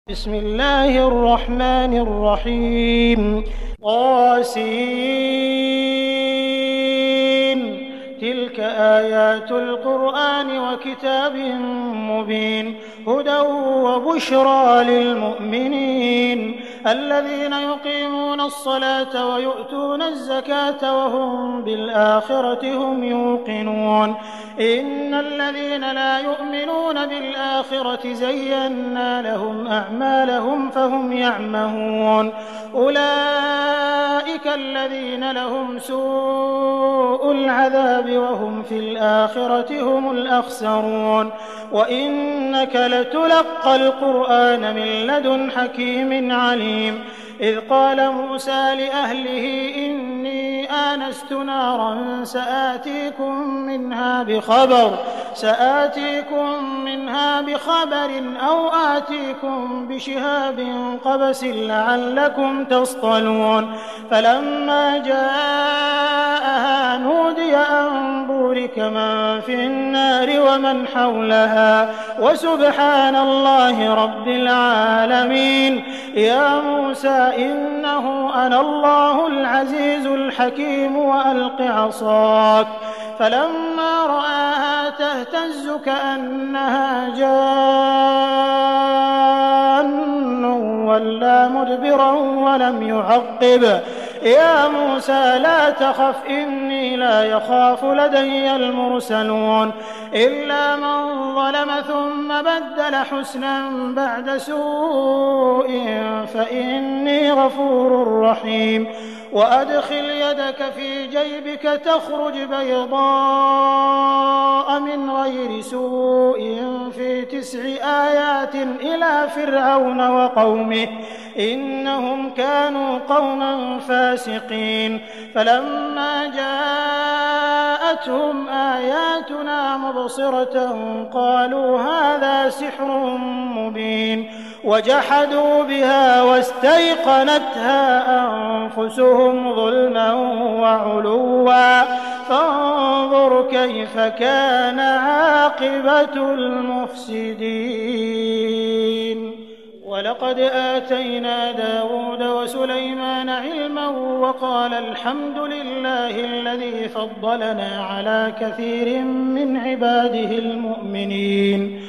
بسم الله الرحمن الرحيم طاسين تلك آيات القرآن وكتاب مبين هدى وبشرى للمؤمنين الذين يقيمون الصلاة ويؤتون الزكاة وهم بالآخرة هم يوقنون إن الذين لا يؤمنون بالآخرة زينا لهم أعمالهم فهم يعمهون أولئك الذين لهم سوء العذاب وهم في الآخرة هم الأخسرون وإنك لتلقى القرآن من لدن حكيم عليم إذ قال موسى لأهله إني آنست نارا سآتيكم منها بخبر أو آتيكم بشهاب قبس لعلكم تصطلون فلما جاءها نودي أن بورك من في النار ومن حولها وسبحان الله رب العالمين يا موسى إنه أنا الله العزيز الحكيم وألق عصاك فلما رآها تهتز كأنها جان ولا مدبرا ولم يعقب يا موسى لا تخف إني لا يخاف لدي المرسلون إلا من ظلم ثم بدل حسنا بعد سوء فإني غفور رحيم وأدخل يدك في جيبك تخرج بيضاء من غير سوء في 9 آيات إلى فرعون وقومه إنهم كانوا قوما فاسقين فلما جاءتهم آياتنا مبصرة قالوا هذا سحر مبين وجحدوا بها واستيقنتها أنفسهم ظلما وعلوا فانظر كيف كان عاقبة المفسدين ولقد آتينا داود وسليمان علما وقال الحمد لله الذي فضلنا على كثير من عباده المؤمنين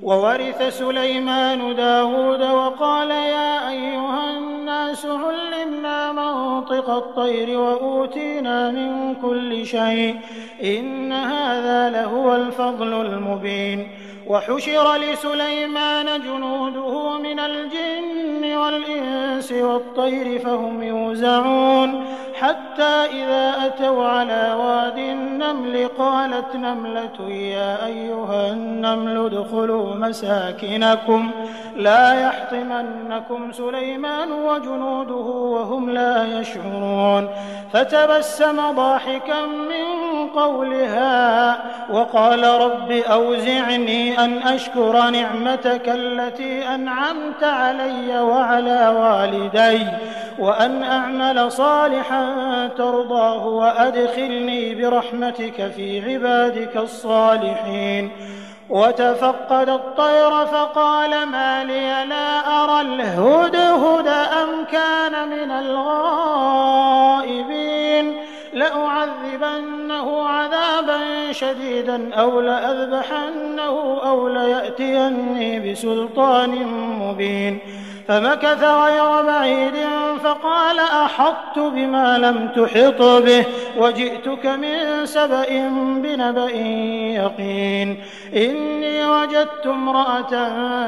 وورث سليمان داود وقال يا أيها الناس علمنا منطق الطير وأوتينا من كل شيء إن هذا لهو الفضل المبين وحشر لسليمان جنوده من الجن والإنس والطير فهم يوزعون حتى إذا أتوا على واد النمل قالت نملة يا أيها النمل ادخلوا مساكنكم لا يحطمنكم سليمان وجنوده وهم لا يشعرون فتبسم ضاحكا من قولها وقال رب أوزعني أن أشكر نعمتك التي أنعمت علي وعلى والدي وأن أعمل صالحا ترضاه وأدخلني برحمتك في عبادك الصالحين وتفقد الطير فقال ما لي لا أرى الهدهد أم كان من الغائبين لأعذبنه عذابا شديدا أو لأذبحنه أو ليأتيني بسلطان مبين فمكث غير بعيد فقال أحطت بما لم تحط به وجئتك من سبأ بنبأ يقين إني وجدت امرأة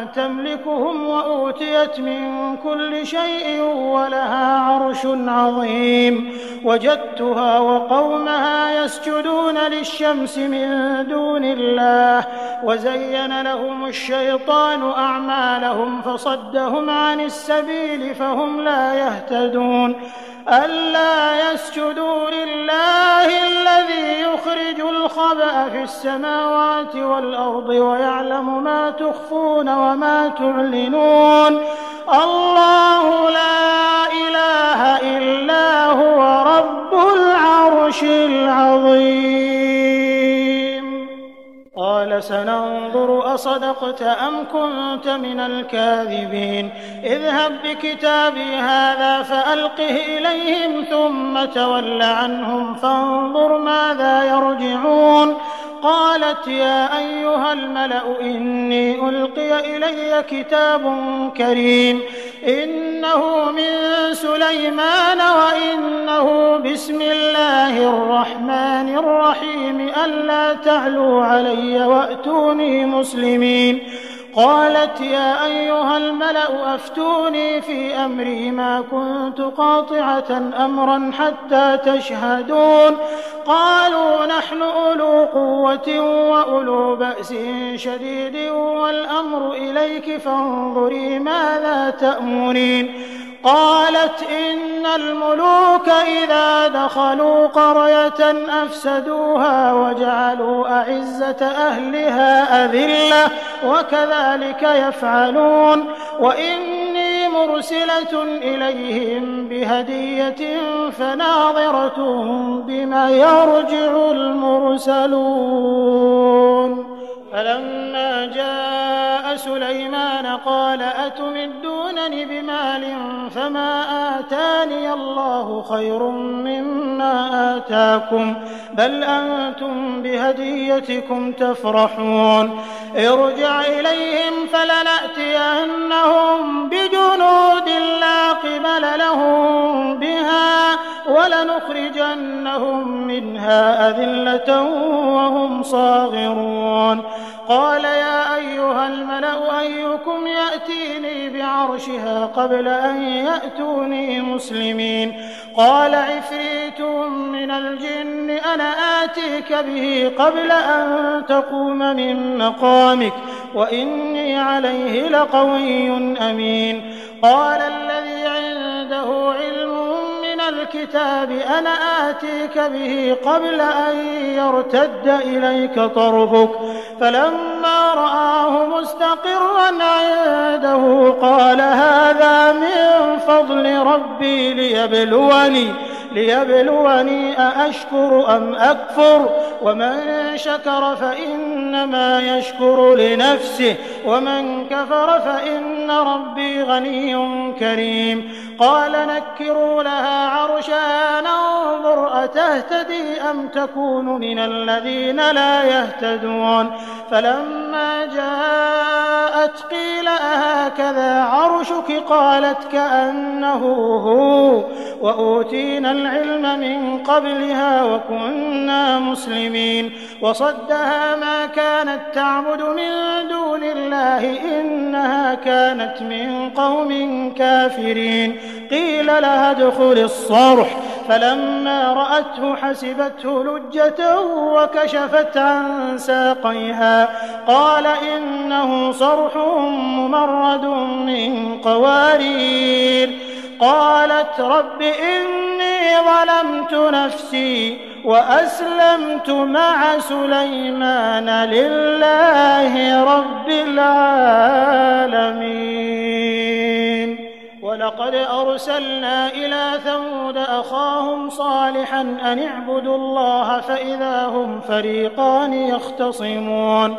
تملكهم وأوتيت من كل شيء ولها عرش عظيم وجدتها وقومها يسجدون للشمس من دون الله وزين لهم الشيطان أعمالهم فصدهم عن السبيل فهم لا يهتدون ألا يسجدوا لله الذي يخرج الخبأ في السماوات والأرض ويعلم ما تخفون وما تعلنون الله لا إله إلا هو رب العرش العظيم قال قال سننظر أصدقت أم كنت من الكاذبين اذهب بكتابي هذا فألقه إليهم ثم تول عنهم فانظر ماذا يرجعون قالت يا أيها الملأ إني ألقي إلي كتاب كريم إنه من سليمان وإنه بسم الله الرحمن الرحيم ألا تعلوا علي وأتوني مسلمين قالت يا أيها الملأ أفتوني في أمري ما كنت قاطعة أمرا حتى تشهدون قالوا نحن أولو قوة وأولو بأس شديد والأمر إليك فانظري ماذا تأمرين قالت إن الملوك إذا دخلوا قرية أفسدوها وجعلوا أعزة أهلها أذلة وكذلك يفعلون وإني مرسلة إليهم بهدية فناظرة بما يرجع المرسلون فلما جاء سليمان قال أتمدونني بمال فما آتاني الله خير مما آتاكم بل أنتم بهديتكم تفرحون ارجع إليهم فلنأتينهم بجنود لا قبل لهم بها ولنخرجنهم منها أذلة وهم صاغرون قال يا أيها الملأ أيكم يأتيني بعرشها قبل أن يأتوني مسلمين قال عفريت من الجن أنا آتيك به قبل أن تقوم من مقامك وإني عليه لقوي أمين قال الذي عنده علم من الكتاب أنا آتيك به قبل أن يرتد إليك طرفك فلما رآه مستقرا عنده قال هذا من فضل ربي ليبلوني أأشكر أم أكفر ومن شكر فإنما يشكر لنفسه ومن كفر فإن ربي غني كريم قال نكروا لها عرشها ننظر أتهتدي أم تكون من الذين لا يهتدون فلما جاءت قيل أهكذا عرشك قالت كأنه هو وأوتينا العلم من قبلها وكنا مسلمين وصدها ما كانت تعبد من دون الله إنها كانت من قوم كافرين قيل لها ادخل الصرح فلما رأته حسبته لجة وكشفت عن ساقيها قال إنه صرح ممرد من قوارير قالت رب إني ظلمت نفسي وأسلمت مع سليمان لله رب العالمين ولقد أرسلنا إلى ثمود أخاهم صالحا أن اعبدوا الله فإذا هم فريقان يختصمون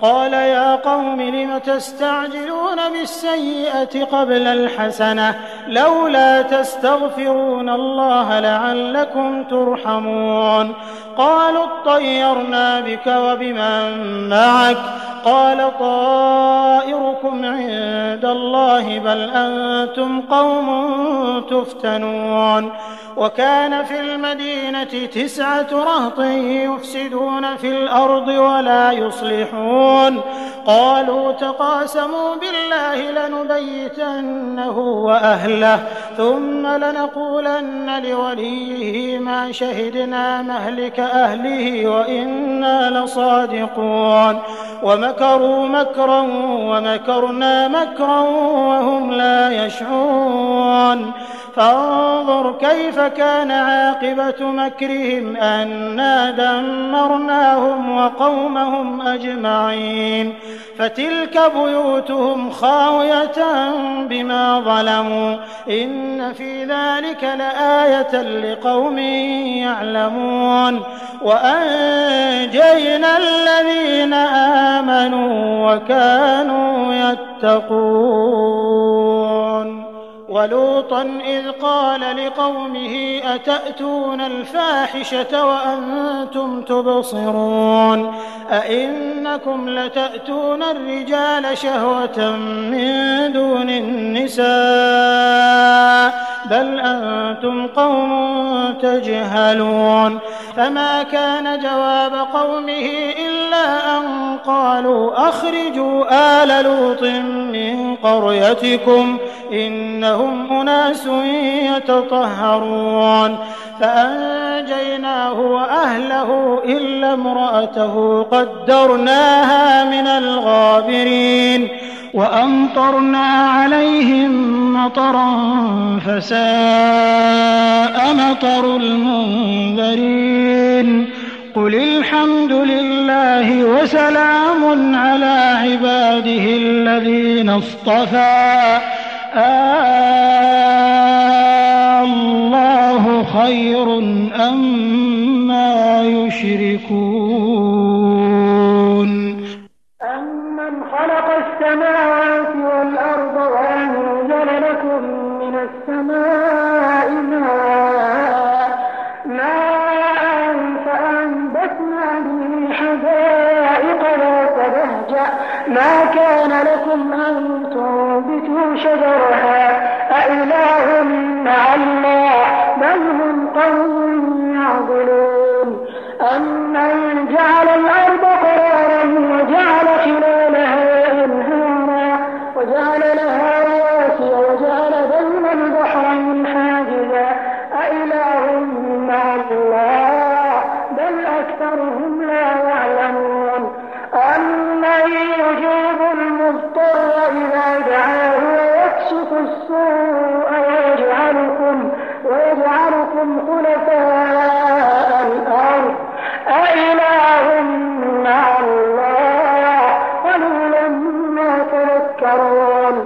قال يا قوم لم تستعجلون بالسيئة قبل الحسنة لولا تستغفرون الله لعلكم ترحمون قالوا اطيرنا بك وبمن معك قال طائركم عند الله بل أنتم قوم تفتنون وكان في المدينة 9 رهط يفسدون في الأرض ولا يصلحون قالوا تقاسموا بالله لنبيتنه وأهله ثم لنقولن لوليه ما شهدنا مهلك أهله وإنا لصادقون ومكروا مكرا ومكرنا مكرا وهم لا يشعرون فانظر كيف كان عاقبة مكرهم أنا دمرناهم وقومهم أجمعين فتلك بيوتهم خاوية بما ظلموا إن في ذلك لآية لقوم يعلمون وأنجينا الذين وكانوا يتقون. ولوطا إذ قال لقومه أتأتون الفاحشة وأنتم تبصرون أئنكم لتأتون الرجال شهوة من دون النساء بل أنتم قوم تجهلون. فما كان جواب قومه إلا أن قالوا أخرجوا آل لوط من قريتكم إنهم أناس يتطهرون. فأنجيناه وأهله إلا امرأته قدرناها من الغابرين وأمطرنا عليهم مطرا فساء مطر المنذرين. قل الحمد لله وسلام على عباده الذين اصطفى الله خير أما يشركون. أمن خلق السماوات والأرض وأنزل لكم من السماء ماء فأنبتنا به حدائق ذات بهجة ما كان لكم أن تنبتوا شجرها أإله مع الله بل هم قوم يعدلون. أمن جعل الأرض قرارا وجعل خلالها أنهارا وجعل لها رواسي وجعل بين البحرين حاجزا أإله مع الله بل أكثرهم لا يعلمون. أمن يجيب المضطر إذا دعاه ويكشف السوء ويجعلكم خلفاء الأرض أإله مع الله قليلا ما تذكرون.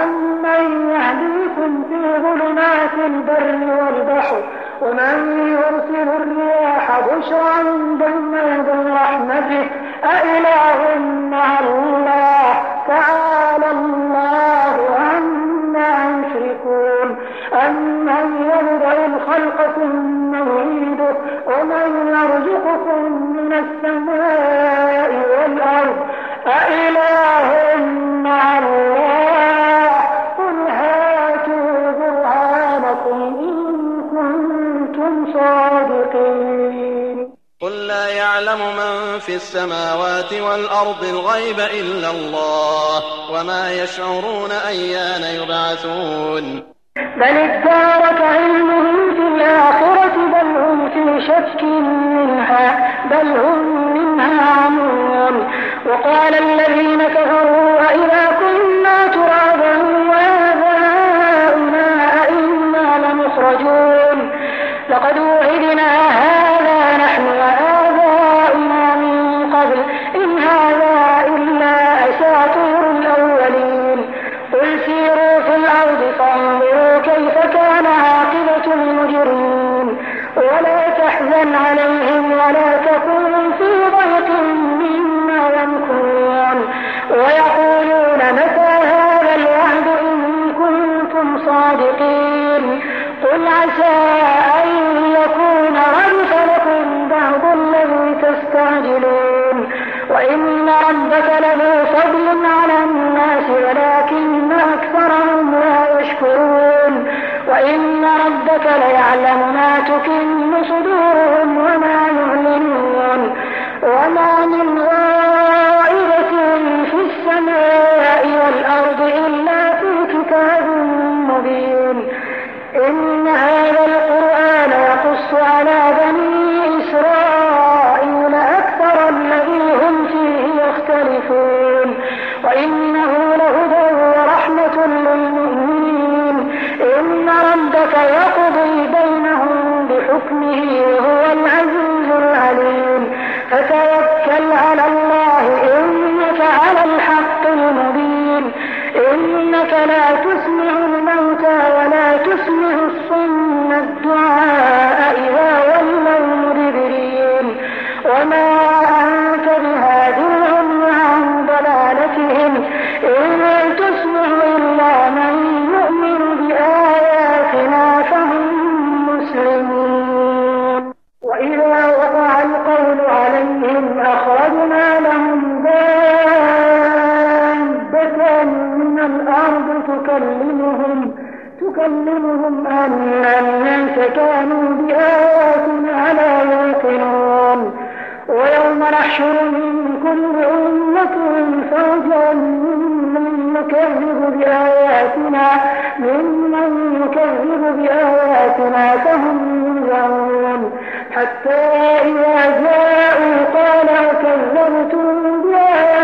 أمن يهديكم في ظلمات البر والبحر ومن يرسل الرياح بشرا بين يدي رحمته أإله مع الله تعالى الله عما يشركون. أمن يبدأ الخلق ثم يعيده ومن يرزقكم من السماء والأرض أإله مع الله قل هاتوا برهانكم إن كنتم صادقين. قل لا يعلم من في السماوات والأرض الغيب إلا الله وما يشعرون أيان يبعثون. بل ادارك علمهم في الآخرة بل هم في شك منها بل هم منها عمون. وقال الذين كفروا أئذا كنا ترابا وآباؤنا أئنا لمخرجون لقد وعدنا هذا نحن وآباؤنا من قبل إن هذا إلا أساطير الأولين. قل سيروا في الأرض فانظروا كيف كان عاقبة المجرمين ولا تحزن عليهم ولا تكن في ضيق مما يمكرون ويقولون متى هذا الوعد إن كنتم صادقين. قل عسى أن يكون ردف لكم بعض الذي تستعجلون وإن ربك لذو فضل على الناس ولكن أكثرهم لا يشكرون. وإن ربك ليعلم ما تكن صدورهم وما يعلنون. وما من غائبة في السماء والأرض إلا في كتاب مبين. إن هذا القرآن يقص على بني إسرائيل أكثر الذي هم فيه يختلفون وإنه لهدى ورحمة للمؤمنين. إن ربك يقضي بينهم بحكمه وهو العزيز العليم. فتوكل على الله إنك على الحق المبين. إنك لا تسمع الموتى ولا تسمع الصم الدعاء إذا ولوا مدبرين. وما أنت بهاد العمي عن ضلالتهم تكلمهم أن الناس كانوا بآياتنا لا يوقنون ويوم نحشر من كل أمة فوجا ممن يكذب بآياتنا فهم يوزعون حتى إذا جاءوا قال كذبتم بآياتي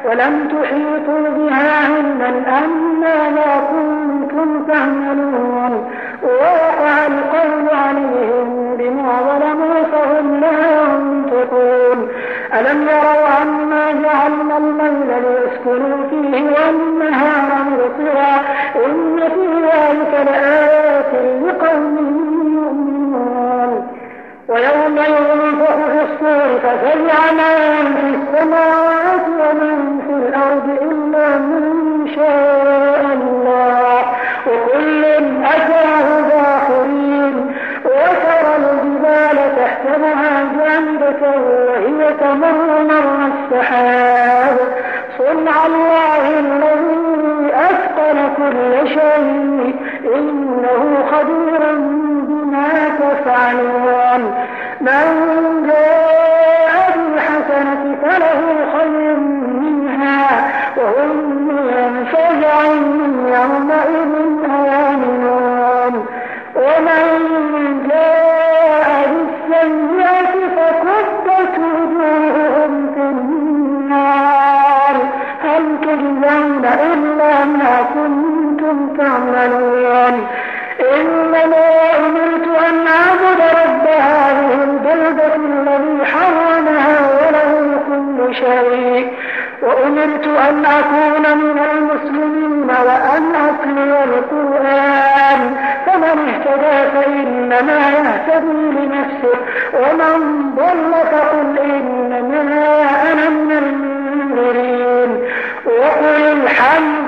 ولم تحيطوا بها علما أماذا كنتم تعملون ووقع القول عليهم بما ظلموا فهم لا ينطقون ألم يروا أنا جعلنا الليل ليسكنوا فيه والنهار مبصرا إن في ذلك لآيات لقوم يؤمنون ويوم ينفخ في الصور ففزع من في السماوات ومن في الأرض إلا من شاء الله وكل أتاه داخرين وترى الجبال تحسبها جامدة وهي تمر مر السحاب صنع الله الذي أتقن كل شيء إنه خبير بما تفعلون من جاء بالحسنة فله خير منها وهم من فزع يومئذ آمنون ومن جاء بالسيئة فكبت وجوههم في النار هل تجزون إلا ما كنتم تعملون إنما أمرت أن أعبد رب هذه البلدة الذي حرمها وله كل شيء وأمرت أن أكون من المسلمين وأن أتلو القرآن فمن اهتدى فإنما يهتدي لنفسه ومن ضل فقل إنما أنا من المنذرين وقل الحمد